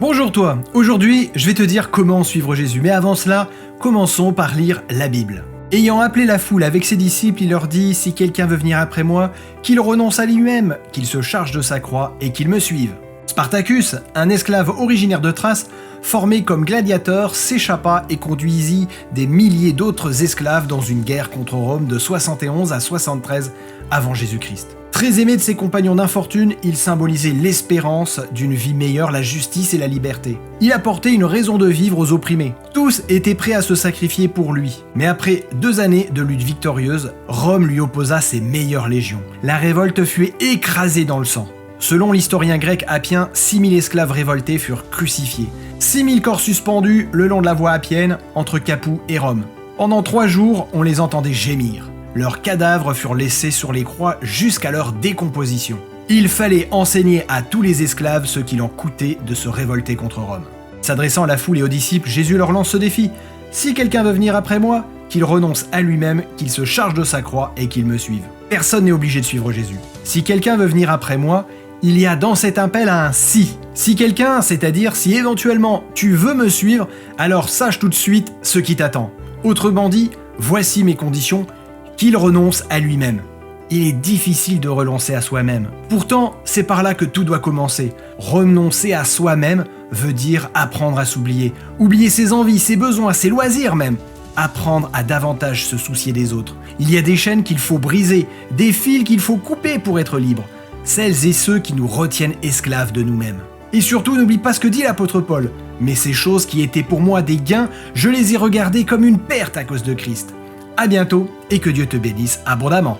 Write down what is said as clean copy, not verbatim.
Bonjour toi, aujourd'hui je vais te dire comment suivre Jésus, mais avant cela, commençons par lire la Bible. Ayant appelé la foule avec ses disciples, il leur dit « Si quelqu'un veut venir après moi, qu'il renonce à lui-même, qu'il se charge de sa croix et qu'il me suive. » Spartacus, un esclave originaire de Thrace, formé comme gladiateur, s'échappa et conduisit des milliers d'autres esclaves dans une guerre contre Rome de 71 à 73 avant Jésus-Christ. Très aimé de ses compagnons d'infortune, il symbolisait l'espérance d'une vie meilleure, la justice et la liberté. Il apportait une raison de vivre aux opprimés. Tous étaient prêts à se sacrifier pour lui. Mais après 2 années de lutte victorieuse, Rome lui opposa ses meilleures légions. La révolte fut écrasée dans le sang. Selon l'historien grec Appien, 6000 esclaves révoltés furent crucifiés. 6000 corps suspendus le long de la voie appienne entre Capoue et Rome. Pendant 3 jours, on les entendait gémir. Leurs cadavres furent laissés sur les croix jusqu'à leur décomposition. Il fallait enseigner à tous les esclaves ce qu'il en coûtait de se révolter contre Rome. S'adressant à la foule et aux disciples, Jésus leur lance ce défi. « Si quelqu'un veut venir après moi, qu'il renonce à lui-même, qu'il se charge de sa croix et qu'il me suive. » Personne n'est obligé de suivre Jésus. Si quelqu'un veut venir après moi, il y a dans cet appel un « si ». Si quelqu'un, c'est-à-dire si éventuellement tu veux me suivre, alors sache tout de suite ce qui t'attend. Autrement dit, voici mes conditions, qu'il renonce à lui-même. Il est difficile de renoncer à soi-même. Pourtant, c'est par là que tout doit commencer. Renoncer à soi-même veut dire apprendre à s'oublier, oublier ses envies, ses besoins, ses loisirs même. Apprendre à davantage se soucier des autres. Il y a des chaînes qu'il faut briser, des fils qu'il faut couper pour être libre. Celles et ceux qui nous retiennent esclaves de nous-mêmes. Et surtout, n'oublie pas ce que dit l'apôtre Paul. Mais ces choses qui étaient pour moi des gains, je les ai regardées comme une perte à cause de Christ. À bientôt et que Dieu te bénisse abondamment.